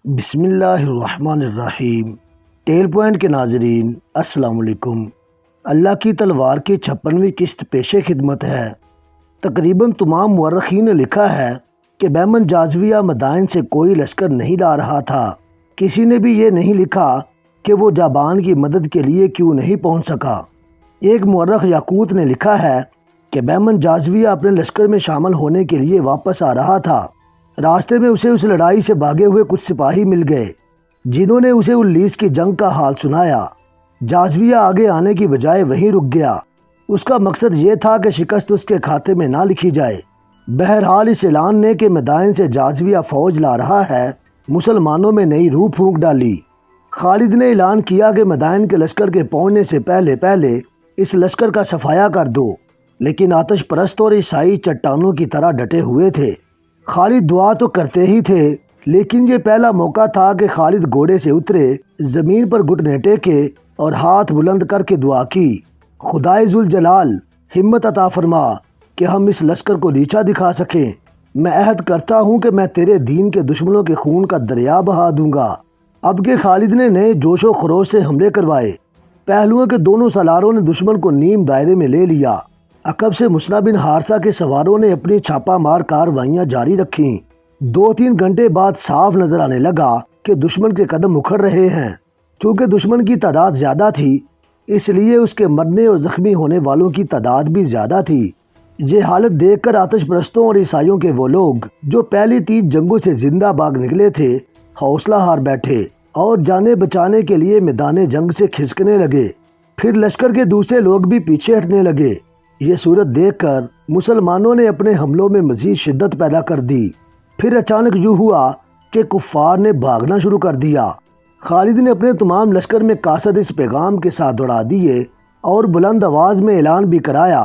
بسم اللہ الرحمن الرحیم۔ ٹیل پوائنٹ کے ناظرین السلام علیکم۔ اللہ کی تلوار کی 56ویں قسط پیش خدمت ہے۔ تقریباً تمام مورخین نے لکھا ہے کہ بہمن جازویہ مدائن سے کوئی لشکر نہیں لا رہا تھا۔ کسی نے بھی یہ نہیں لکھا کہ وہ جابان کی مدد کے لیے کیوں نہیں پہنچ سکا۔ ایک مورخ یاقوت نے لکھا ہے کہ بہمن جازویہ اپنے لشکر میں شامل ہونے کے لیے واپس آ رہا تھا۔ راستے میں اسے اس لڑائی سے بھاگے ہوئے کچھ سپاہی مل گئے جنہوں نے اسے اللیس کی جنگ کا حال سنایا۔ جازویہ آگے آنے کی بجائے وہیں رک گیا۔ اس کا مقصد یہ تھا کہ شکست اس کے کھاتے میں نہ لکھی جائے۔ بہرحال اس اعلان نے کہ میدان سے جازویہ فوج لا رہا ہے مسلمانوں میں نئی روح پھونک ڈالی۔ خالد نے اعلان کیا کہ میدان کے لشکر کے پہنچنے سے پہلے اس لشکر کا صفایا کر دو، لیکن آتش پرست اور عیسائی چٹانوں کی طرح ڈٹے ہوئے تھے۔ خالد دعا تو کرتے ہی تھے، لیکن یہ پہلا موقع تھا کہ خالد گھوڑے سے اترے، زمین پر گھٹنے ٹیکے اور ہاتھ بلند کر کے دعا کی، خدائے ذوالجلال ہمت عطا فرما کہ ہم اس لشکر کو نیچا دکھا سکیں۔ میں عہد کرتا ہوں کہ میں تیرے دین کے دشمنوں کے خون کا دریا بہا دوں گا۔ اب کہ خالد نے نئے جوش و خروش سے حملے کروائے، پہلوؤں کے دونوں سالاروں نے دشمن کو نیم دائرے میں لے لیا۔ عقب سے مسنہ بن حارثہ کے سواروں نے اپنی چھاپا مار کارروائیاں جاری رکھیں۔ 2-3 گھنٹے بعد صاف نظر آنے لگا کہ دشمن کے قدم اکھڑ رہے ہیں۔ چونکہ دشمن کی تعداد زیادہ تھی، اس لیے اس کے مرنے اور زخمی ہونے والوں کی تعداد بھی زیادہ تھی۔ یہ حالت دیکھ کر آتش پرستوں اور عیسائیوں کے وہ لوگ جو پہلی 3 جنگوں سے زندہ باغ نکلے تھے حوصلہ ہار بیٹھے اور جانیں بچانے کے لیے میدان جنگ سے کھسکنے لگے۔ پھر لشکر کے دوسرے لوگ بھی پیچھے ہٹنے لگے۔ یہ صورت دیکھ کر مسلمانوں نے اپنے حملوں میں مزید شدت پیدا کر دی۔ پھر اچانک یوں ہوا کہ کفار نے بھاگنا شروع کر دیا۔ خالد نے اپنے تمام لشکر میں قاصد اس پیغام کے ساتھ دوڑا دیے اور بلند آواز میں اعلان بھی کرایا،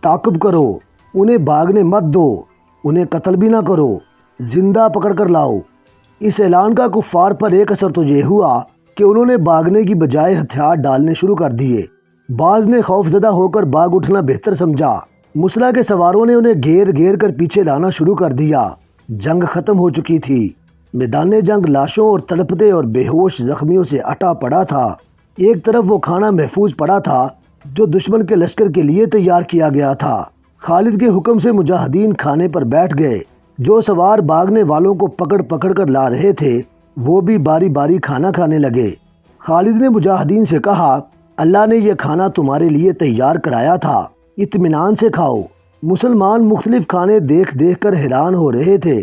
تعاقب کرو، انہیں بھاگنے مت دو، انہیں قتل بھی نہ کرو، زندہ پکڑ کر لاؤ۔ اس اعلان کا کفار پر ایک اثر تو یہ ہوا کہ انہوں نے بھاگنے کی بجائے ہتھیار ڈالنے شروع کر دیے۔ بعض نے خوف زدہ ہو کر بھاگ اٹھنا بہتر سمجھا۔ مسلح کے سواروں نے انہیں گھیر کر پیچھے لانا شروع کر دیا۔ جنگ ختم ہو چکی تھی۔ میدان جنگ لاشوں اور تڑپتے اور بے ہوش زخمیوں سے اٹا پڑا تھا۔ ایک طرف وہ کھانا محفوظ پڑا تھا جو دشمن کے لشکر کے لیے تیار کیا گیا تھا۔ خالد کے حکم سے مجاہدین کھانے پر بیٹھ گئے۔ جو سوار بھاگنے والوں کو پکڑ کر لا رہے تھے وہ بھی باری باری کھانا کھانے لگے۔ خالد نے مجاہدین سے کہا، اللہ نے یہ کھانا تمہارے لیے تیار کرایا تھا، اطمینان سے کھاؤ۔ مسلمان مختلف کھانے دیکھ کر حیران ہو رہے تھے۔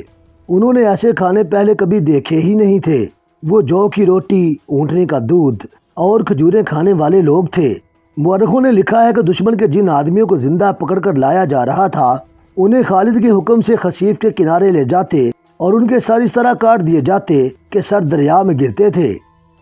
انہوں نے ایسے کھانے پہلے کبھی دیکھے ہی نہیں تھے۔ وہ جو کی روٹی، اونٹنے کا دودھ اور کھجوریں کھانے والے لوگ تھے۔ مورخوں نے لکھا ہے کہ دشمن کے جن آدمیوں کو زندہ پکڑ کر لایا جا رہا تھا انہیں خالد کے حکم سے خصیف کے کنارے لے جاتے اور ان کے سر اس طرح کاٹ دیے جاتے کہ سر دریا میں گرتے تھے۔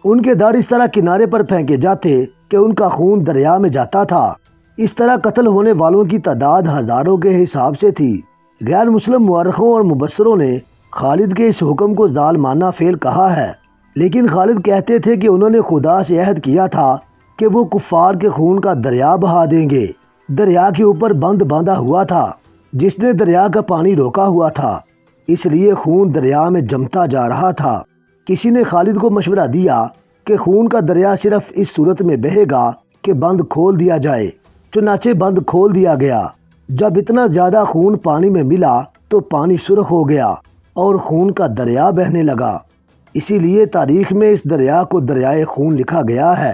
ان کے داڑھ اس طرح کنارے پر پھینکے جاتے کہ ان کا خون دریا میں جاتا تھا۔ اس طرح قتل ہونے والوں کی تعداد ہزاروں کے حساب سے تھی۔ غیر مسلم مورخوں اور مبصروں نے خالد کے اس حکم کو ظالمانہ فعل کہا ہے، لیکن خالد کہتے تھے کہ انہوں نے خدا سے عہد کیا تھا کہ وہ کفار کے خون کا دریا بہا دیں گے۔ دریا کے اوپر بند باندھا ہوا تھا جس نے دریا کا پانی روکا ہوا تھا، اس لیے خون دریا میں جمتا جا رہا تھا۔ کسی نے خالد کو مشورہ دیا کہ خون کا دریا صرف اس صورت میں بہے گا کہ بند کھول دیا جائے۔ چنانچہ بند کھول دیا گیا۔ جب اتنا زیادہ خون پانی میں ملا تو پانی سرخ ہو گیا اور خون کا دریا بہنے لگا۔ اسی لیے تاریخ میں اس دریا کو دریائے خون لکھا گیا ہے۔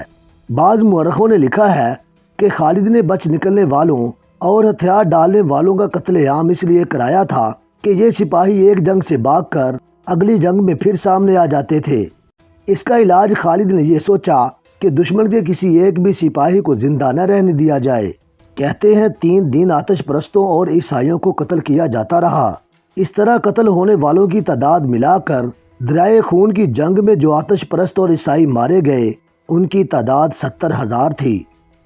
بعض مورخوں نے لکھا ہے کہ خالد نے بچ نکلنے والوں اور ہتھیار ڈالنے والوں کا قتل عام اس لیے کرایا تھا کہ یہ سپاہی ایک جنگ سے بھاگ کر اگلی جنگ میں پھر سامنے آ جاتے تھے۔ اس کا علاج خالد نے یہ سوچا کہ دشمن کے کسی ایک بھی سپاہی کو زندہ نہ رہنے دیا جائے۔ کہتے ہیں 3 دن آتش پرستوں اور عیسائیوں کو قتل کیا جاتا رہا۔ اس طرح قتل ہونے والوں کی تعداد ملا کر دریائے خون کی جنگ میں جو آتش پرست اور عیسائی مارے گئے ان کی تعداد 70,000 تھی۔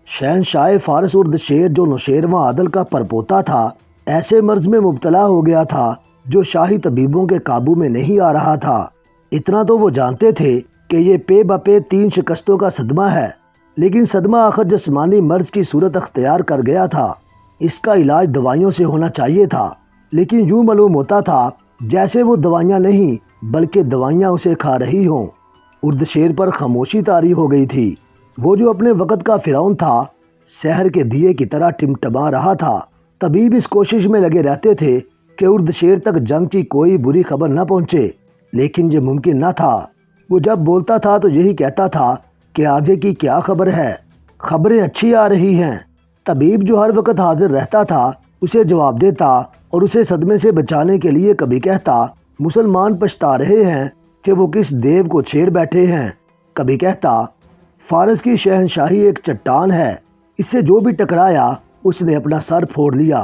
شہنشاہ فارس اردشیر جو نوشیروان عدل کا پرپوتا تھا ایسے مرض میں مبتلا ہو گیا تھا جو شاہی طبیبوں کے قابو میں نہیں آ رہا تھا۔ اتنا تو وہ جانتے تھے کہ یہ پے بپے 3 شکستوں کا صدمہ ہے، لیکن صدمہ آخر جسمانی مرض کی صورت اختیار کر گیا تھا۔ اس کا علاج دوائیوں سے ہونا چاہیے تھا، لیکن یوں معلوم ہوتا تھا جیسے وہ دوائیاں نہیں بلکہ دوائیاں اسے کھا رہی ہوں۔ اردشیر پر خاموشی طاری ہو گئی تھی۔ وہ جو اپنے وقت کا فرعون تھا، سحر کے دیے کی طرح ٹمٹما رہا تھا۔ طبیب اس کوشش میں لگے رہتے تھے کہ اردشیر تک جنگ کی کوئی بری خبر نہ پہنچے، لیکن یہ ممکن نہ تھا۔ وہ جب بولتا تھا تو یہی کہتا تھا کہ آگے کی کیا خبر ہے، خبریں اچھی آ رہی ہیں۔ طبیب جو ہر وقت حاضر رہتا تھا اسے جواب دیتا اور اسے صدمے سے بچانے کے لیے کبھی کہتا مسلمان پچھتا رہے ہیں کہ وہ کس دیو کو چھیڑ بیٹھے ہیں، کبھی کہتا فارس کی شہنشاہی ایک چٹان ہے، اس سے جو بھی ٹکرایا اس نے اپنا سر پھوڑ لیا،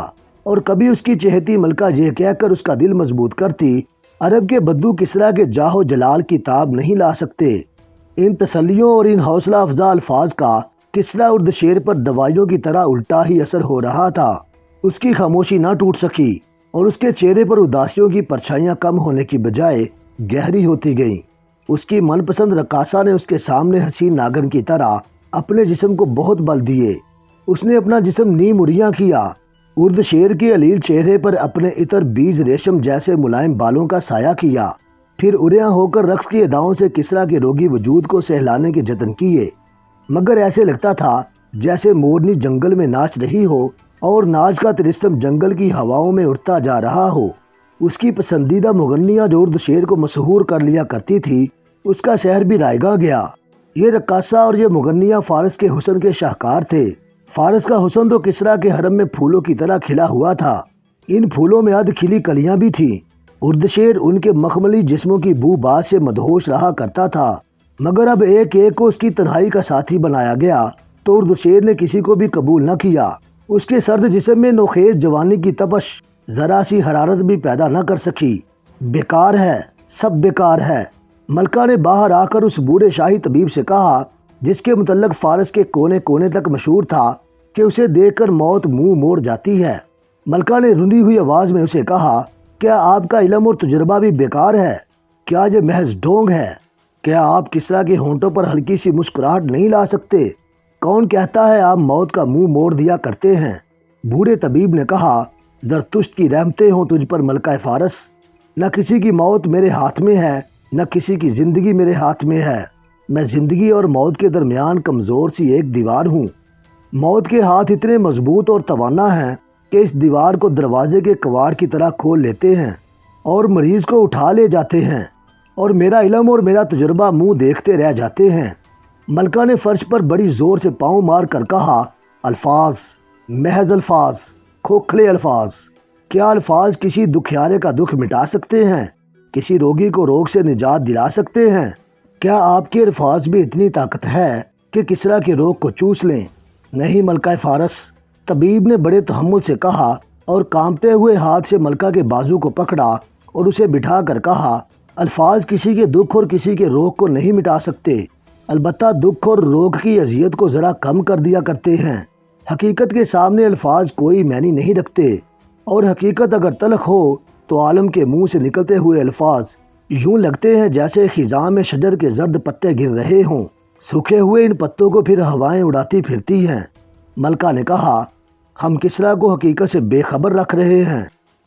اور کبھی اس کی چہیتی ملکہ یہ کہہ کر اس کا دل مضبوط کرتی عرب کے بدو کسریٰ کے جاہ و جلال کی تاب نہیں لا سکتے۔ ان تسلیوں اور ان حوصلہ افزا الفاظ کا کسریٰ اردشیر پر دوائیوں کی طرح الٹا ہی اثر ہو رہا تھا۔ اس کی خاموشی نہ ٹوٹ سکی اور اس کے چہرے پر اداسیوں کی پرچھائیاں کم ہونے کی بجائے گہری ہوتی گئیں۔ اس کی من پسند رقاصہ نے اس کے سامنے حسین ناگن کی طرح اپنے جسم کو بہت بل دیے۔ اس نے اپنا جسم نیم اریاں کیا۔ اردشیر کے علیل چہرے پر اپنے عطر بیج ریشم جیسے ملائم بالوں کا سایہ کیا، پھر اریاں ہو کر رقص کی اداؤں سے کسریٰ کے روگی وجود کو سہلانے کے جتن کیے، مگر ایسے لگتا تھا جیسے مورنی جنگل میں ناچ رہی ہو اور ناچ کا طلسم جنگل کی ہواؤں میں اڑتا جا رہا ہو۔ اس کی پسندیدہ مغنیہ جو اردشیر کو مسحور کر لیا کرتی تھی، اس کا سحر بھی رائگاں گیا۔ یہ رقاصہ اور یہ مغنیہ فارس کے حسن کے شاہکار تھے۔ فارس کا حسن تو کسریٰ کے حرم میں پھولوں کی طرح کھلا ہوا تھا۔ ان پھولوں میں ادھ کھلی کلیاں بھی تھیں۔ اردشیر ان کے مخملی جسموں کی بو باز سے مدہوش رہا کرتا تھا، مگر اب ایک ایک کو اس کی تنہائی کا ساتھی بنایا گیا تو اردشیر نے کسی کو بھی قبول نہ کیا۔ اس کے سرد جسم میں نوخیز جوانی کی تپش ذرا سی حرارت بھی پیدا نہ کر سکی۔ بیکار ہے، سب بیکار ہے، ملکہ نے باہر آ کر اس بوڑھے شاہی طبیب سے کہا، جس کے متعلق فارس کے کونے کونے تک مشہور تھا کہ اسے دیکھ کر موت منہ موڑ جاتی ہے۔ ملکہ نے رندی ہوئی آواز میں اسے کہا، کیا آپ کا علم اور تجربہ بھی بیکار ہے؟ کیا یہ محض ڈھونگ ہے؟ کیا آپ کسریٰ کے ہونٹوں پر ہلکی سی مسکراہٹ نہیں لا سکتے؟ کون کہتا ہے آپ موت کا منہ موڑ دیا کرتے ہیں؟ بوڑھے طبیب نے کہا، زرتشت کی رحمتیں ہوں تجھ پر ملکہ فارس، نہ کسی کی موت میرے ہاتھ میں ہے، نہ کسی کی زندگی میرے ہاتھ میں ہے۔ میں زندگی اور موت کے درمیان کمزور سی ایک دیوار ہوں۔ موت کے ہاتھ اتنے مضبوط اور توانا ہیں کہ اس دیوار کو دروازے کے کواڑ کی طرح کھول لیتے ہیں اور مریض کو اٹھا لے جاتے ہیں، اور میرا علم اور میرا تجربہ منہ دیکھتے رہ جاتے ہیں۔ ملکہ نے فرش پر بڑی زور سے پاؤں مار کر کہا، الفاظ، محض الفاظ، کھوکھلے الفاظ۔ کیا الفاظ کسی دکھیارے کا دکھ مٹا سکتے ہیں؟ کسی روگی کو روگ سے نجات دلا سکتے ہیں؟ کیا آپ کے الفاظ بھی اتنی طاقت ہے کہ کسریٰ کے روگ کو چوس لیں؟ نہیں ملکہ فارس، طبیب نے بڑے تحمل سے کہا اور کانپتے ہوئے ہاتھ سے ملکہ کے بازو کو پکڑا اور اسے بٹھا کر کہا، الفاظ کسی کے دکھ اور کسی کے روگ کو نہیں مٹا سکتے، البتہ دکھ اور روگ کی اذیت کو ذرا کم کر دیا کرتے ہیں۔ حقیقت کے سامنے الفاظ کوئی معنی نہیں رکھتے، اور حقیقت اگر تلخ ہو تو عالم کے منہ سے نکلتے ہوئے الفاظ یوں لگتے ہیں جیسے خزاں میں شجر کے زرد پتے گر رہے ہوں۔ سوکھے ہوئے ان پتوں کو پھر ہوائیں اڑاتی پھرتی ہیں۔ ملکہ نے کہا، ہم کسریٰ کو حقیقت سے بے خبر رکھ رہے ہیں،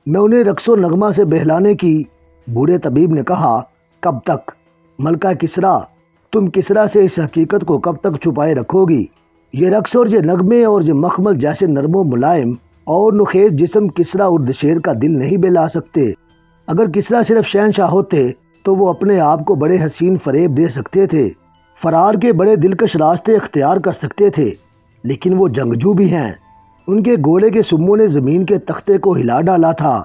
میں انہیں رقص و نغمہ سے بہلانے کی۔ بوڑھے طبیب نے کہا، کب تک؟ ملکہ کسریٰ، تم کسریٰ سے اس حقیقت کو کب تک چھپائے رکھو گی؟ یہ رقص اور یہ نغمے اور یہ مخمل جیسے نرم و ملائم اور نخیز جسم کسریٰ اردشیر کا دل نہیں بہلا سکتے۔ اگر کسریٰ صرف شہنشاہ ہوتے تو وہ اپنے آپ کو بڑے حسین فریب دے سکتے تھے، فرار کے بڑے دلکش راستے اختیار کر سکتے تھے، لیکن وہ جنگجو بھی ہیں۔ ان کے گولے کے سموں نے زمین کے تختے کو ہلا ڈالا تھا۔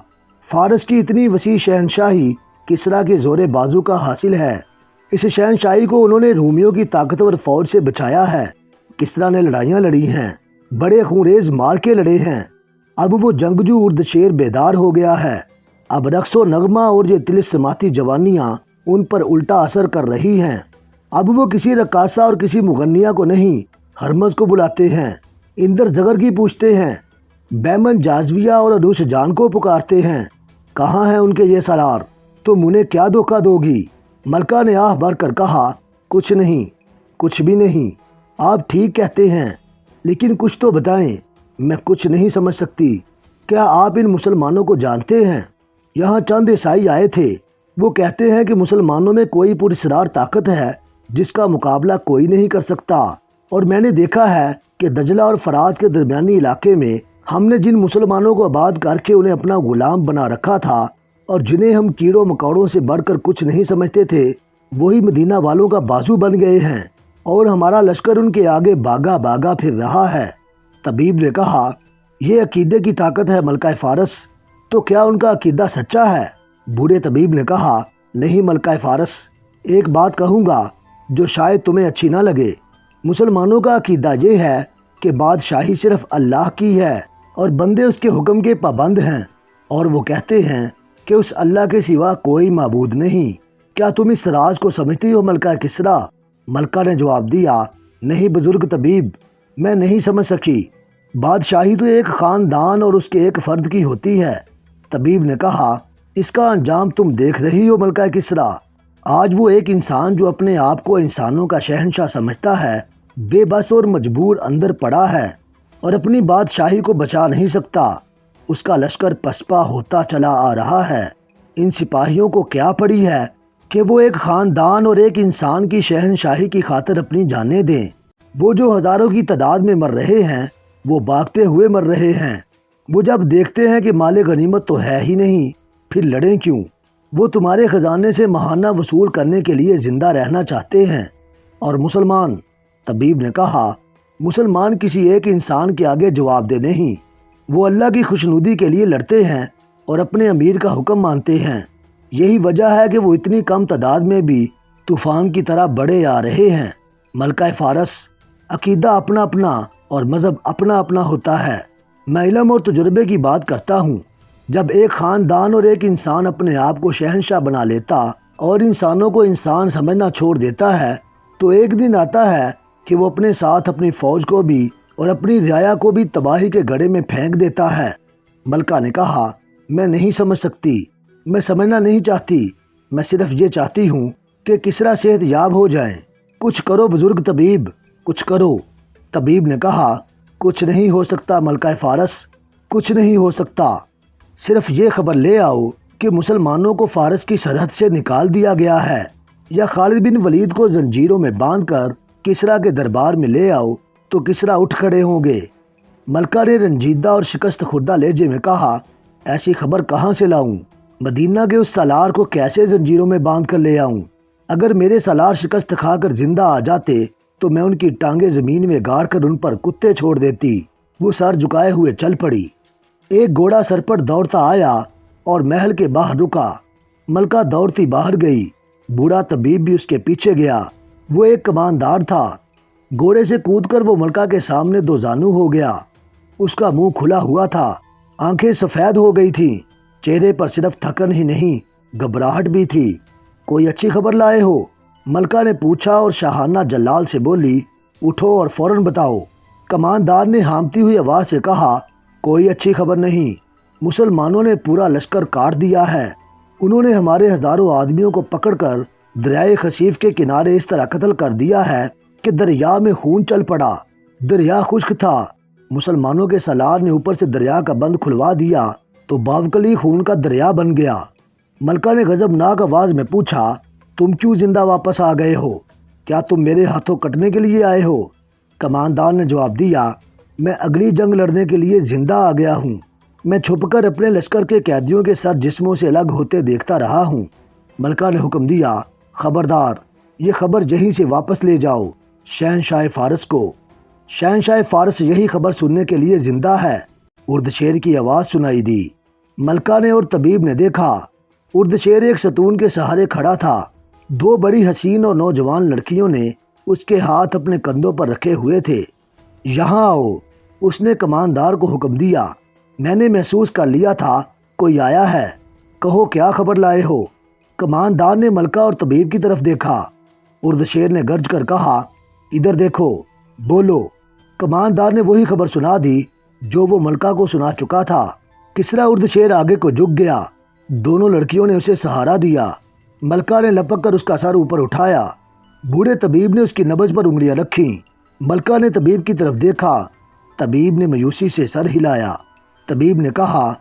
فارس کی اتنی وسیع شہنشاہی کسریٰ کے زور بازو کا حاصل ہے۔ اس شہنشاہی کو انہوں نے رومیوں کی طاقتور فوج سے بچایا ہے۔ کسریٰ نے لڑائیاں لڑی ہیں، بڑے خونریز مارکے لڑے ہیں۔ اب وہ جنگجو اردشیر بیدار ہو گیا ہے۔ اب رقص و نغمہ اور یہ طلسماتی جوانیاں ان پر الٹا اثر کر رہی ہیں۔ اب وہ کسی رقاصہ اور کسی مغنیہ کو نہیں، ہرمز کو بلاتے ہیں، اندر زگر کی پوچھتے ہیں، بیمن جازویہ اور عروش جان کو پکارتے ہیں۔ کہاں ہیں ان کے یہ سالار؟ تم انہیں کیا دھوکہ دو گی؟ ملکہ نے آہ بھر کر کہا، کچھ نہیں، کچھ بھی نہیں۔ آپ ٹھیک کہتے ہیں، لیکن کچھ تو بتائیں، میں کچھ نہیں سمجھ سکتی۔ کیا آپ ان مسلمانوں کو جانتے ہیں؟ یہاں چند عیسائی آئے تھے، وہ کہتے ہیں کہ مسلمانوں میں کوئی پراسرار طاقت ہے جس کا مقابلہ کوئی نہیں کر سکتا، اور میں نے دیکھا ہے کہ دجلہ اور فرات کے درمیانی علاقے میں ہم نے جن مسلمانوں کو آباد کر کے انہیں اپنا غلام بنا رکھا تھا اور جنہیں ہم کیڑوں مکوڑوں سے بڑھ کر کچھ نہیں سمجھتے تھے، وہی مدینہ والوں کا بازو بن گئے ہیں، اور ہمارا لشکر ان کے آگے باغا باغا پھر رہا ہے۔ طبیب نے کہا، یہ عقیدے کی طاقت ہے ملکہ فارس، تو کیا ان کا عقیدہ سچا ہے؟ بوڑھے طبیب نے کہا، نہیں ملکہ فارس، ایک بات کہوں گا جو شاید تمہیں اچھی نہ لگے۔ مسلمانوں کا عقیدہ یہ ہے کہ بادشاہی صرف اللہ کی ہے اور بندے اس کے حکم کے پابند ہیں، اور وہ کہتے ہیں کہ اس اللہ کے سوا کوئی معبود نہیں۔ کیا تم اس راز کو سمجھتی ہو ملکہ کسریٰ؟ ملکہ نے جواب دیا، نہیں بزرگ طبیب، میں نہیں سمجھ سکی۔ بادشاہی تو ایک خاندان اور اس کے ایک فرد کی ہوتی ہے۔ طبیب نے کہا، اس کا انجام تم دیکھ رہی ہو ملکہ کسریٰ۔ آج وہ ایک انسان جو اپنے آپ کو انسانوں کا شہنشاہ سمجھتا ہے، بے بس اور مجبور اندر پڑا ہے اور اپنی بادشاہی کو بچا نہیں سکتا۔ اس کا لشکر پسپا ہوتا چلا آ رہا ہے۔ ان سپاہیوں کو کیا پڑی ہے کہ وہ ایک خاندان اور ایک انسان کی شہنشاہی کی خاطر اپنی جانیں دیں؟ وہ جو ہزاروں کی تعداد میں مر رہے ہیں، وہ بھاگتے ہوئے مر رہے ہیں۔ وہ جب دیکھتے ہیں کہ مال غنیمت تو ہے ہی نہیں، پھر لڑیں کیوں؟ وہ تمہارے خزانے سے ماہانہ وصول کرنے کے لیے زندہ رہنا چاہتے ہیں۔ اور مسلمان، طبیب نے کہا، مسلمان کسی ایک انسان کے آگے جواب دہ نہیں۔ وہ اللہ کی خوشنودی کے لیے لڑتے ہیں اور اپنے امیر کا حکم مانتے ہیں۔ یہی وجہ ہے کہ وہ اتنی کم تعداد میں بھی طوفان کی طرح بڑھے آ رہے ہیں۔ ملکہ فارس، عقیدہ اپنا اپنا اور مذہب اپنا اپنا ہوتا ہے۔ میں علم اور تجربے کی بات کرتا ہوں۔ جب ایک خاندان اور ایک انسان اپنے آپ کو شہنشاہ بنا لیتا اور انسانوں کو انسان سمجھنا چھوڑ دیتا ہے، تو ایک دن آتا ہے کہ وہ اپنے ساتھ اپنی فوج کو بھی اور اپنی رعایا کو بھی تباہی کے گڑھے میں پھینک دیتا ہے۔ ملکہ نے کہا، میں نہیں سمجھ سکتی، میں سمجھنا نہیں چاہتی، میں صرف یہ چاہتی ہوں کہ کسریٰ صحت یاب ہو جائیں۔ کچھ کرو بزرگ طبیب، کچھ کرو۔ طبیب نے کہا، کچھ نہیں ہو سکتا ملکہ فارس، کچھ نہیں ہو سکتا۔ صرف یہ خبر لے آؤ کہ مسلمانوں کو فارس کی سرحد سے نکال دیا گیا ہے، یا خالد بن ولید کو زنجیروں میں باندھ کر کسریٰ کے دربار میں لے آؤ تو کسریٰ اٹھ کھڑے ہوں گے۔ ملکہ نے رنجیدہ اور شکست خوردہ لہجے میں کہا، ایسی خبر کہاں سے لاؤں؟ مدینہ کے اس سالار کو کیسے زنجیروں میں باندھ کر لے آؤں؟ اگر میرے سالار شکست کھا کر زندہ آ جاتے تو میں ان کی ٹانگیں زمین میں گاڑ کر ان پر کتے چھوڑ دیتی۔ وہ سر جھکائے ہوئے چل پڑی۔ ایک گھوڑا سر پر دوڑتا آیا اور محل کے باہر رکا۔ ملکہ دوڑتی باہر گئی، بوڑھا طبیب بھی اس کے پیچھے گیا۔ وہ ایک کماندار تھا۔ گھوڑے سے کود کر وہ ملکہ کے سامنے دو زانو ہو گیا۔ اس کا منہ کھلا ہوا تھا، آنکھیں سفید ہو گئی تھیں، چہرے پر صرف تھکن ہی نہیں، گھبراہٹ بھی تھی۔ کوئی اچھی خبر لائے ہو؟ ملکہ نے پوچھا اور شاہانہ جلال سے بولی، اٹھو اور فوراً بتاؤ۔ کماندار نے ہامتی ہوئی آواز سے کہا، کوئی اچھی خبر نہیں، مسلمانوں نے پورا لشکر کاٹ دیا ہے۔ انہوں نے ہمارے ہزاروں آدمیوں کو پکڑ کر دریائے خصیف کے کنارے اس طرح قتل کر دیا ہے کہ دریا میں خون چل پڑا۔ دریا خشک تھا۔ مسلمانوں کے سالار نے اوپر سے دریا کا بند کھلوا دیا تو باوقلی خون کا دریا بن گیا۔ ملکہ نے غضبناک آواز میں پوچھا، تم کیوں زندہ واپس آ گئے ہو؟ کیا تم میرے ہاتھوں کٹنے کے لیے آئے ہو؟ کماندار نے جواب دیا، میں اگلی جنگ لڑنے کے لیے زندہ آ گیا ہوں۔ میں چھپ کر اپنے لشکر کے قیدیوں کے سر جسموں سے الگ ہوتے دیکھتا رہا ہوں۔ ملکہ نے حکم دیا، خبردار، یہ خبر یہیں سے واپس لے جاؤ شہنشاہ فارس کو۔ شہنشاہ فارس یہی خبر سننے کے لیے زندہ ہے۔ اردشیر کی آواز سنائی دی۔ ملکہ نے اور طبیب نے دیکھا، اردشیر ایک ستون کے سہارے کھڑا تھا۔ دو بڑی حسین اور نوجوان لڑکیوں نے اس کے ہاتھ اپنے کندھوں پر رکھے ہوئے تھے۔ یہاں آؤ، اس نے کماندار کو حکم دیا۔ میں نے محسوس کر لیا تھا کوئی آیا ہے، کہو کیا خبر لائے ہو؟ کماندار نے ملکہ اور طبیب کی طرف دیکھا۔ اردشیر نے گرج کر کہا، ادھر دیکھو، بولو۔ کماندار نے وہی خبر سنا دی جو وہ ملکہ کو سنا چکا تھا۔ کسریٰ اردشیر آگے کو جھک گیا۔ دونوں لڑکیوں نے اسے سہارا دیا۔ ملکہ نے لپک کر اس کا سر اوپر اٹھایا۔ بوڑھے طبیب نے اس کی نبض پر انگلیاں رکھیں۔ ملکہ نے طبیب کی طرف دیکھا۔ طبیب نے مایوسی سے سر ہلایا۔ طبیب نے کہا،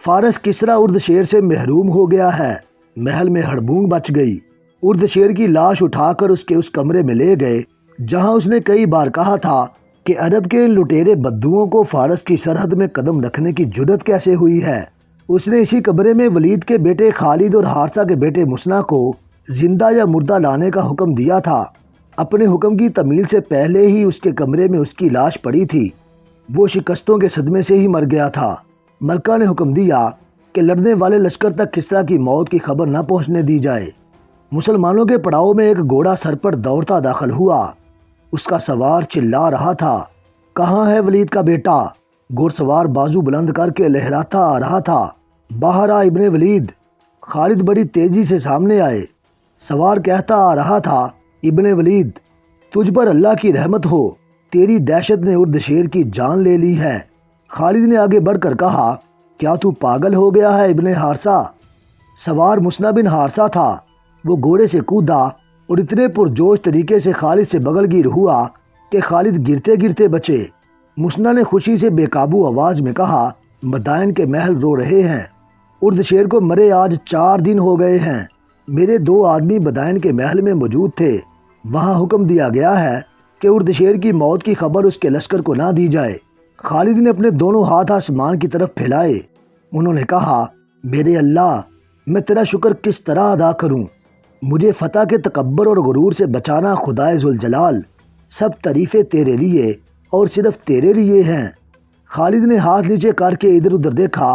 فارس کسریٰ اردشیر سے محروم ہو گیا ہے۔ محل میں ہڑبونگ بچ گئی۔ اردشیر کی لاش اٹھا کر اس کمرے میں لے گئے جہاں اس نے کئی بار کہا تھا کہ عرب کے لٹیرے بدوؤں کو فارس کی سرحد میں قدم رکھنے کی جرت کیسے ہوئی ہے۔ اس نے اسی کمرے میں ولید کے بیٹے خالد اور حارثہ کے بیٹے مسنہ کو زندہ یا مردہ لانے کا حکم دیا تھا۔ اپنے حکم کی تعمیل سے پہلے ہی اس کے کمرے میں اس کی لاش پڑی تھی۔ وہ شکستوں کے صدمے سے ہی مر گیا تھا۔ ملکہ نے حکم دیا کہ لڑنے والے لشکر تک کسریٰ کی موت کی خبر نہ پہنچنے دی جائے۔ مسلمانوں کے پڑاؤ میں ایک گھوڑا سر پر دوڑتا داخل ہوا۔ اس کا سوار چلا رہا تھا، کہاں ہے ولید کا بیٹا؟ گھوڑ سوار بازو بلند کر کے لہراتا آ رہا تھا، باہر آ ابن ولید۔ خالد بڑی تیزی سے سامنے آئے۔ سوار کہتا آ رہا تھا، ابن ولید تجھ پر اللہ کی رحمت ہو، تیری دہشت نے اردشیر کی جان لے لی ہے۔ خالد نے آگے بڑھ کر کہا، کیا تو پاگل ہو گیا ہے ابن حارثہ؟ سوار مسنہ بن حارثہ تھا۔ وہ گھوڑے سے کودا اور اتنے پرجوش طریقے سے خالد سے بغل گیر ہوا کہ خالد گرتے گرتے بچے۔ مسنہ نے خوشی سے بے قابو آواز میں کہا، مدائن کے محل رو رہے ہیں، اردشیر کو مرے آج 4 دن ہو گئے ہیں۔ میرے 2 آدمی مدائن کے محل میں موجود تھے، وہاں حکم دیا گیا ہے کہ اردشیر کی موت کی خبر اس کے لشکر کو نہ دی جائے۔ خالد نے اپنے دونوں ہاتھ آسمان کی طرف پھیلائے۔ انہوں نے کہا، میرے اللہ، میں تیرا شکر کس طرح ادا کروں؟ مجھے فتح کے تکبر اور غرور سے بچانا خدائے ذوالجلال۔ سب تعریفیں تیرے لیے اور صرف تیرے لیے ہیں۔ خالد نے ہاتھ نیچے کر کے ادھر ادھر دیکھا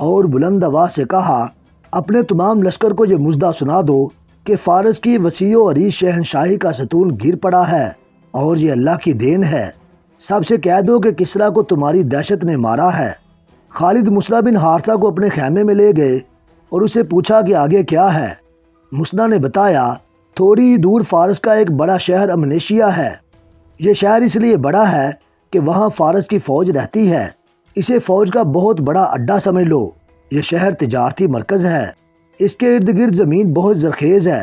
اور بلند آواز سے کہا، اپنے تمام لشکر کو یہ مژدہ سنا دو کہ فارس کی وسیع و عریض شہنشاہی کا ستون گر پڑا ہے اور یہ اللہ کی دین ہے۔ سب سے کہہ دو کہ کسریٰ کو تمہاری دہشت نے مارا ہے۔ خالد مسنہ بن حارثہ کو اپنے خیمے میں لے گئے اور اسے پوچھا کہ آگے کیا ہے۔ مسنہ نے بتایا، تھوڑی ہی دور فارس کا ایک بڑا شہر امنیشیا ہے۔ یہ شہر اس لیے بڑا ہے کہ وہاں فارس کی فوج رہتی ہے۔ اسے فوج کا بہت بڑا اڈا سمجھ لو۔ یہ شہر تجارتی مرکز ہے۔ اس کے ارد گرد زمین بہت زرخیز ہے۔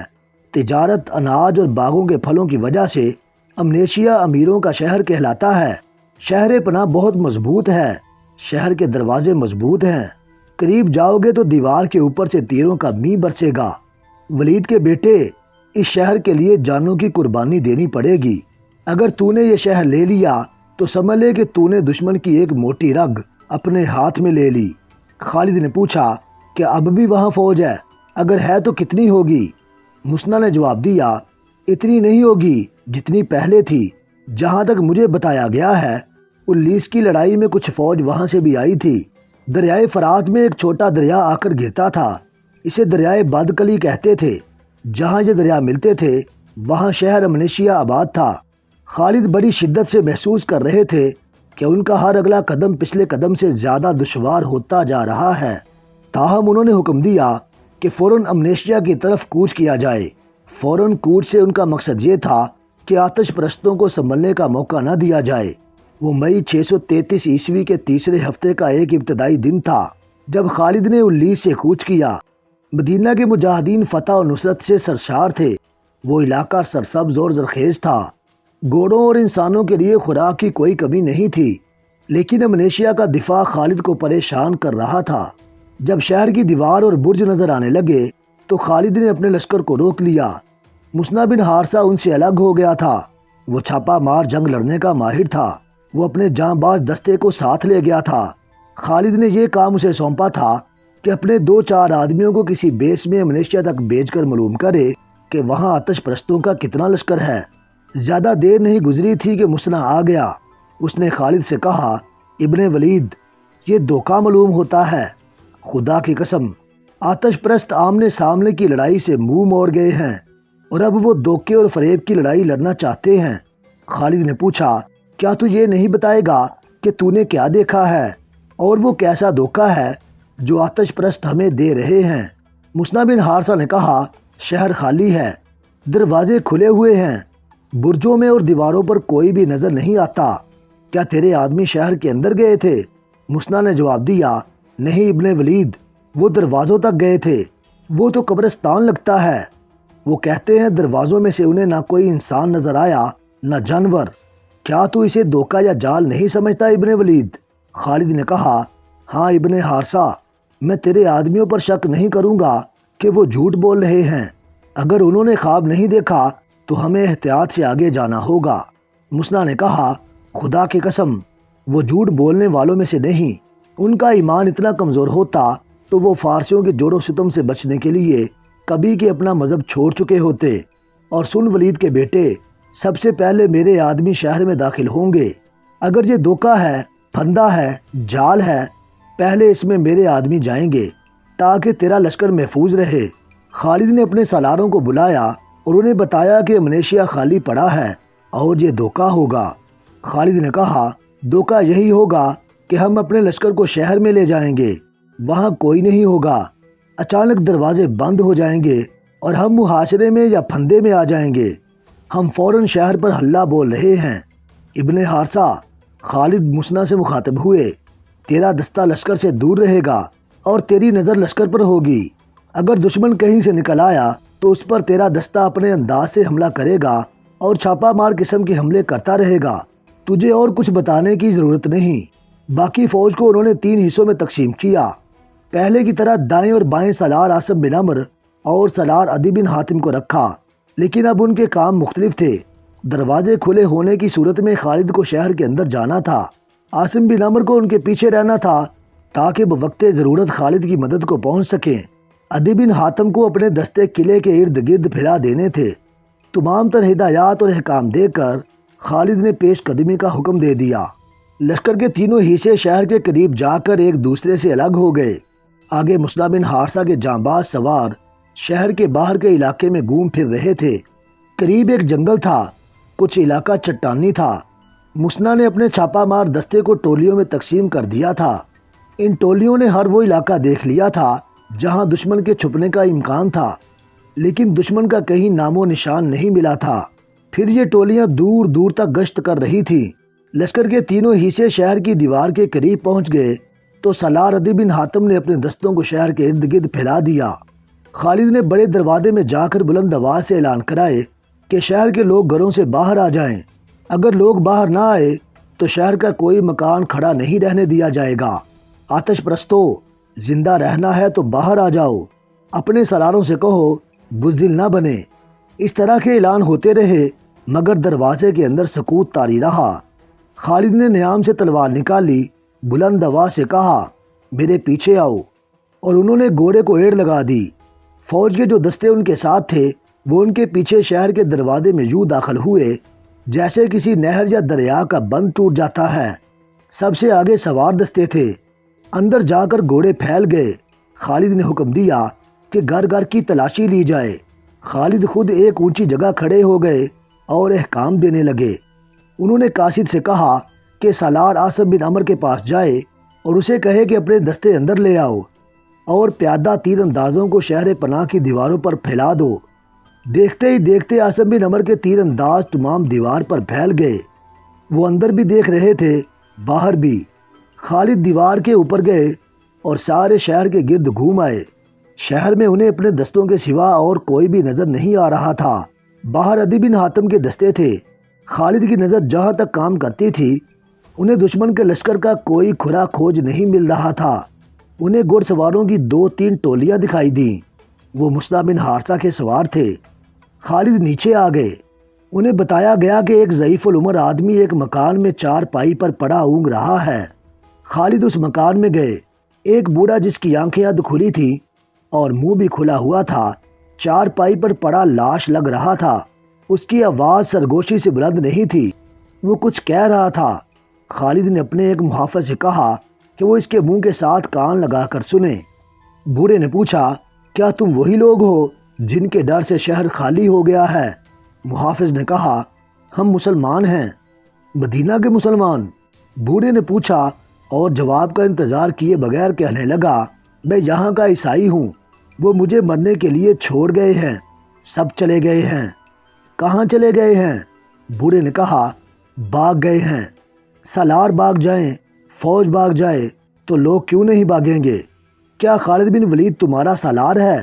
تجارت، اناج اور باغوں کے پھلوں کی وجہ سے امنیشیا امیروں کا شہر کہلاتا ہے۔ شہر پناہ بہت مضبوط ہے۔ شہر کے دروازے مضبوط ہیں۔ قریب جاؤ گے تو دیوار کے اوپر سے تیروں کا می برسے گا۔ ولید کے بیٹے، اس شہر کے لیے جانوں کی قربانی دینی پڑے گی۔ اگر تو نے یہ شہر لے لیا تو سمجھ لے کہ تو نے دشمن کی ایک موٹی رگ اپنے ہاتھ میں لے لی۔ خالد نے پوچھا، کیا اب بھی وہاں فوج ہے؟ اگر ہے تو کتنی ہوگی؟ مسنہ نے جواب دیا، اتنی نہیں ہوگی جتنی پہلے تھی۔ جہاں تک مجھے بتایا گیا ہے، 19 کی لڑائی میں کچھ فوج وہاں سے بھی آئی تھی۔ دریائے فرات میں ایک چھوٹا دریا آ کر گرتا تھا، اسے دریائے بدکلی کہتے تھے۔ جہاں یہ دریا ملتے تھے وہاں شہر امنیشیا آباد تھا۔ خالد بڑی شدت سے محسوس کر رہے تھے کہ ان کا ہر اگلا قدم پچھلے قدم سے زیادہ دشوار ہوتا جا رہا ہے۔ تاہم انہوں نے حکم دیا کہ فوراً امنیشیا کی طرف کوچ کیا جائے۔ فوراً کوچ سے ان کا مقصد یہ تھا کہ آتش پرستوں کو سنبھلنے کا موقع نہ دیا جائے۔ وہ مئی 633 عیسوی کے تیسرے ہفتے کا ایک ابتدائی دن تھا جب خالد نے 19 سے کوچ کیا۔ مدینہ کے مجاہدین فتح و نصرت سے سرشار تھے۔ وہ علاقہ سرسبز اور زرخیز تھا۔ گھوڑوں اور انسانوں کے لیے خوراک کی کوئی کمی نہیں تھی، لیکن امنیشیا کا دفاع خالد کو پریشان کر رہا تھا۔ جب شہر کی دیوار اور برج نظر آنے لگے تو خالد نے اپنے لشکر کو روک لیا۔ مسنہ بن حارثہ ان سے الگ ہو گیا تھا۔ وہ چھاپا مار جنگ لڑنے کا ماہر تھا۔ وہ اپنے جاں باز دستے کو ساتھ لے گیا تھا۔ خالد نے یہ کام اسے سونپا تھا کہ اپنے 2-4 آدمیوں کو کسی بیس میں امنیشیا تک بھیج کر معلوم کرے کہ وہاں آتش پرستوں کا کتنا لشکر ہے۔ زیادہ دیر نہیں گزری تھی کہ مسنہ آ گیا۔ اس نے خالد سے کہا، ابن ولید، یہ دھوکہ معلوم ہوتا ہے۔ خدا کی قسم، آتش پرست آمنے سامنے کی لڑائی سے منہ موڑ گئے ہیں اور اب وہ دھوکے اور فریب کی لڑائی لڑنا چاہتے ہیں۔ خالد نے پوچھا، کیا تو یہ نہیں بتائے گا کہ تو نے کیا دیکھا ہے اور وہ کیسا دھوکہ ہے جو آتش پرست ہمیں دے رہے ہیں؟ مسنہ بن حارثہ نے کہا، شہر خالی ہے، دروازے کھلے ہوئے ہیں، برجوں میں اور دیواروں پر کوئی بھی نظر نہیں آتا۔ کیا تیرے آدمی شہر کے اندر گئے تھے؟ مسنہ نے جواب دیا، نہیں ابن ولید، وہ دروازوں تک گئے تھے۔ وہ تو قبرستان لگتا ہے۔ وہ کہتے ہیں دروازوں میں سے انہیں نہ کوئی انسان نظر آیا نہ جانور۔ کیا تو اسے دھوکہ یا جال نہیں سمجھتا ابن ولید؟ خالد نے کہا، ہاں ابن حارثہ، میں تیرے آدمیوں پر شک نہیں کروں گا کہ وہ جھوٹ بول رہے ہیں۔ اگر انہوں نے خواب نہیں دیکھا تو ہمیں احتیاط سے آگے جانا ہوگا۔ مسنا نے کہا، خدا کی قسم وہ جھوٹ بولنے والوں میں سے نہیں۔ ان کا ایمان اتنا کمزور ہوتا تو وہ فارسیوں کے جور و ستم سے بچنے کے لیے کبھی کے اپنا مذہب چھوڑ چکے ہوتے۔ اور سن ولید کے بیٹے، سب سے پہلے میرے آدمی شہر میں داخل ہوں گے۔ اگر یہ دھوکہ ہے، پھندا ہے، جال ہے، پہلے اس میں میرے آدمی جائیں گے تاکہ تیرا لشکر محفوظ رہے۔ خالد نے اپنے سالاروں کو بلایا اور انہیں بتایا کہ منیشیا خالی پڑا ہے اور یہ دھوکہ ہوگا۔ خالد نے کہا، دھوکہ یہی ہوگا کہ ہم اپنے لشکر کو شہر میں لے جائیں گے، وہاں کوئی نہیں ہوگا، اچانک دروازے بند ہو جائیں گے اور ہم محاصرے میں یا پھندے میں آ جائیں گے۔ ہم فوراً شہر پر حلہ بول رہے ہیں۔ ابن حارثہ، خالد مسنا سے مخاطب ہوئے، تیرا دستہ لشکر سے دور رہے گا اور تیری نظر لشکر پر ہوگی۔ اگر دشمن کہیں سے نکل آیا تو اس پر تیرا دستہ اپنے انداز سے حملہ کرے گا اور چھاپا مار قسم کے حملے کرتا رہے گا۔ تجھے اور کچھ بتانے کی ضرورت نہیں۔ باقی فوج کو انہوں نے 3 حصوں میں تقسیم کیا۔ پہلے کی طرح دائیں اور بائیں سالار عاصم بن عمرو اور سالار عدی بن حاتم کو رکھا، لیکن اب ان کے کام مختلف تھے۔ دروازے کھلے ہونے کی صورت میں خالد کو شہر کے اندر جانا تھا، عاصم بن عمرو کو ان کے پیچھے رہنا تھا تاکہ بوقت ضرورت خالد کی مدد کو پہنچ سکیں۔ عدی بن حاتم کو اپنے دستے قلعے کے ارد گرد پھیلا دینے تھے۔ تمام تر ہدایات اور احکام دے کر خالد نے پیش قدمی کا حکم دے دیا۔ لشکر کے تینوں حصے شہر کے قریب جا کر ایک دوسرے سے الگ ہو گئے۔ آگے مسنا بن حارثہ کے جانباز سوار شہر کے باہر کے علاقے میں گھوم پھر رہے تھے۔ قریب ایک جنگل تھا، کچھ علاقہ چٹانی تھا۔ مسنا نے اپنے چھاپا مار دستے کو ٹولیوں میں تقسیم کر دیا تھا۔ ان ٹولیوں نے ہر وہ علاقہ دیکھ لیا تھا جہاں دشمن کے چھپنے کا امکان تھا، لیکن دشمن کا کہیں نام و نشان نہیں ملا تھا۔ پھر یہ ٹولیاں دور دور تک گشت کر رہی تھیں۔ لشکر کے تینوں حصے شہر کی دیوار کے قریب پہنچ گئے تو سالار عدی بن حاتم نے اپنے دستوں کو شہر کے ارد گرد پھیلا دیا۔ خالد نے بڑے دروازے میں جا کر بلند آواز سے اعلان کرائے کہ شہر کے لوگ گھروں سے باہر آ جائیں۔ اگر لوگ باہر نہ آئے تو شہر کا کوئی مکان کھڑا نہیں رہنے دیا جائے گا۔ آتش پرستو، زندہ رہنا ہے تو باہر آ جاؤ۔ اپنے سالاروں سے کہو بزدل نہ بنے۔ اس طرح کے اعلان ہوتے رہے مگر دروازے کے اندر سکوت طاری رہا۔ خالد نے نیام سے تلوار نکالی، بلند آواز سے کہا، میرے پیچھے آؤ، اور انہوں نے گھوڑے کو ایڑ لگا دی۔ فوج کے جو دستے ان کے ساتھ تھے وہ ان کے پیچھے شہر کے دروازے میں یوں داخل ہوئے جیسے کسی نہر یا دریا کا بند ٹوٹ جاتا ہے۔ سب سے آگے سوار دستے تھے، اندر جا کر گھوڑے پھیل گئے۔ خالد نے حکم دیا کہ گھر گھر کی تلاشی لی جائے۔ خالد خود ایک اونچی جگہ کھڑے ہو گئے اور احکام دینے لگے۔ انہوں نے قاصد سے کہا کہ سالار عاصم بن عمرو کے پاس جائے اور اسے کہے کہ اپنے دستے اندر لے آؤ اور پیادہ تیر اندازوں کو شہر پناہ کی دیواروں پر پھیلا دو۔ دیکھتے ہی دیکھتے عاصم بن عمرو کے تیر انداز تمام دیوار پر پھیل گئے۔ وہ اندر بھی دیکھ رہے تھے، باہر بھی۔ خالد دیوار کے اوپر گئے اور سارے شہر کے گرد گھوم آئے۔ شہر میں انہیں اپنے دستوں کے سوا اور کوئی بھی نظر نہیں آ رہا تھا۔ باہر عدی بن حاتم کے دستے تھے۔ خالد کی نظر جہاں تک کام کرتی تھی انہیں دشمن کے لشکر کا کوئی کھرا کھوج نہیں مل رہا تھا۔ انہیں گھڑ سواروں کی 2-3 ٹولیاں دکھائی دیں۔ وہ مسنا بن حارثہ کے سوار تھے۔ خالد نیچے آ گئے۔ انہیں بتایا گیا کہ ایک ضعیف العمر آدمی ایک مکان میں 4 پائی پر پڑا اونگ رہا ہے۔ خالد اس مکان میں گئے۔ ایک بوڑھا جس کی آنکھیں ادھ کھلی تھیں اور منہ بھی کھلا ہوا تھا 4 پائی پر پڑا لاش لگ رہا تھا۔ اس کی آواز سرگوشی سے بلند نہیں تھی، وہ کچھ کہہ رہا تھا۔ خالد نے اپنے ایک محافظ سے کہا کہ وہ اس کے منہ کے ساتھ کان لگا کر سنیں۔ بوڑھے نے پوچھا، کیا تم وہی لوگ ہو جن کے ڈر سے شہر خالی ہو گیا ہے؟ محافظ نے کہا، ہم مسلمان ہیں۔ مدینہ کے مسلمان؟ بوڑھے نے پوچھا اور جواب کا انتظار کیے بغیر کہنے لگا، میں یہاں کا عیسائی ہوں۔ وہ مجھے مرنے کے لیے چھوڑ گئے ہیں، سب چلے گئے ہیں۔ کہاں چلے گئے ہیں؟ بوڑھے نے کہا، بھاگ گئے ہیں۔ سالار بھاگ جائیں، فوج بھاگ جائے تو لوگ کیوں نہیں بھاگیں گے؟ کیا خالد بن ولید تمہارا سالار ہے؟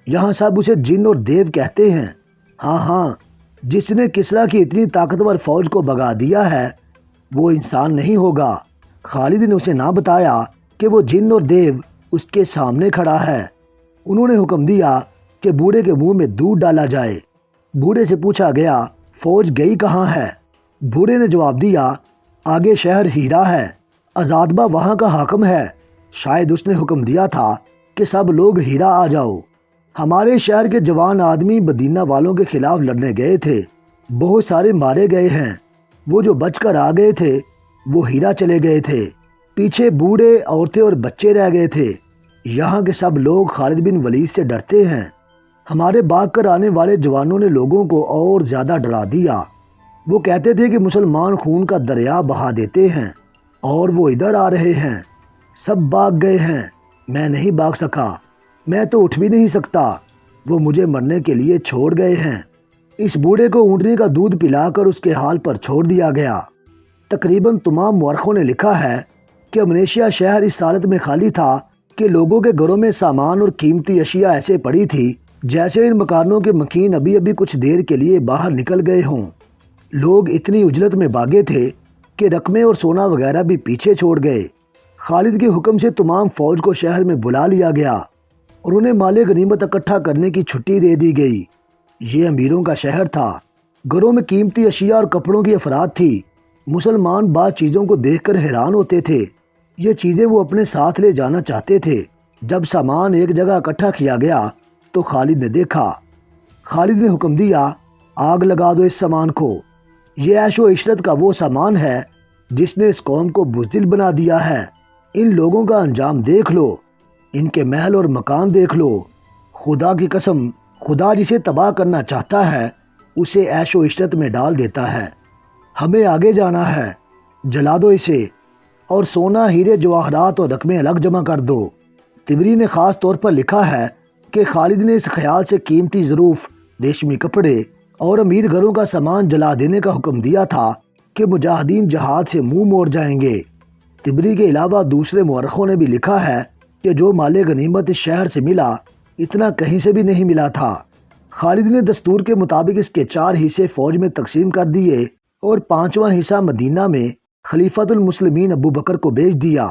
یہاں سب اسے جن اور دیو کہتے ہیں۔ ہاں ہاں، جس نے کسریٰ کی اتنی طاقتور فوج کو بھگا دیا ہے وہ انسان نہیں ہوگا۔ خالد نے اسے نہ بتایا کہ وہ جن اور دیو اس کے سامنے کھڑا ہے۔ انہوں نے حکم دیا کہ بوڑھے کے منہ میں دودھ ڈالا جائے۔ بوڑھے سے پوچھا گیا فوج گئی کہاں ہے؟ بوڑھے نے جواب دیا آگے شہر ہیرا ہے، آزادبہ وہاں کا حاکم ہے، شاید اس نے حکم دیا تھا کہ سب لوگ ہیرا آ جاؤ۔ ہمارے شہر کے جوان آدمی مدینہ والوں کے خلاف لڑنے گئے تھے، بہت سارے مارے گئے ہیں، وہ جو بچ کر آ گئے تھے وہ ہیرا چلے گئے تھے، پیچھے بوڑھے عورتیں اور بچے رہ گئے تھے۔ یہاں کے سب لوگ خالد بن ولید سے ڈرتے ہیں۔ ہمارے بھاگ کر آنے والے جوانوں نے لوگوں کو اور زیادہ ڈرا دیا۔ وہ کہتے تھے کہ مسلمان خون کا دریا بہا دیتے ہیں اور وہ ادھر آ رہے ہیں، سب بھاگ گئے ہیں، میں نہیں بھاگ سکا، میں تو اٹھ بھی نہیں سکتا، وہ مجھے مرنے کے لیے چھوڑ گئے ہیں۔ اس بوڑھے کو اونٹنی کا دودھ پلا کر اس کے حال پر چھوڑ دیا گیا۔ تقریباً تمام مورخوں نے لکھا ہے کہ امنیشیا شہر اس حالت میں خالی تھا کہ لوگوں کے گھروں میں سامان اور قیمتی اشیاء ایسے پڑی تھی جیسے ان مکانوں کے مکین ابھی کچھ دیر کے لیے باہر نکل گئے ہوں۔ لوگ اتنی عجلت میں بھاگے تھے کہ رقمیں اور سونا وغیرہ بھی پیچھے چھوڑ گئے۔ خالد کے حکم سے تمام فوج کو شہر میں بلا لیا گیا اور انہیں مال غنیمت اکٹھا کرنے کی چھٹی دے دی گئی۔ یہ امیروں کا شہر تھا، گھروں میں قیمتی اشیاء اور کپڑوں کی افراد تھی۔ مسلمان بعض چیزوں کو دیکھ کر حیران ہوتے تھے، یہ چیزیں وہ اپنے ساتھ لے جانا چاہتے تھے۔ جب سامان ایک جگہ اکٹھا کیا گیا تو خالد نے دیکھا۔ خالد نے حکم دیا آگ لگا دو اس سامان کو، یہ عیش و عشرت کا وہ سامان ہے جس نے اس قوم کو بزدل بنا دیا ہے۔ ان لوگوں کا انجام دیکھ لو، ان کے محل اور مکان دیکھ لو، خدا کی قسم خدا جسے تباہ کرنا چاہتا ہے اسے عیش و عشرت میں ڈال دیتا ہے۔ ہمیں آگے جانا ہے، جلا دو اسے اور سونا ہیرے جواہرات اور رقمیں الگ جمع کر دو۔ طبری نے خاص طور پر لکھا ہے کہ خالد نے اس خیال سے قیمتی ظروف، ریشمی کپڑے اور امیر گھروں کا سامان جلا دینے کا حکم دیا تھا کہ مجاہدین جہاد سے منہ موڑ جائیں گے۔ طبری کے علاوہ دوسرے مورخوں نے بھی لکھا ہے کہ جو مال غنیمت اس شہر سے ملا اتنا کہیں سے بھی نہیں ملا تھا۔ خالد نے دستور کے مطابق اس کے 4 حصے فوج میں تقسیم کر دیے اور 5واں حصہ مدینہ میں خلیفۃ المسلمین ابو بکر کو بیچ دیا۔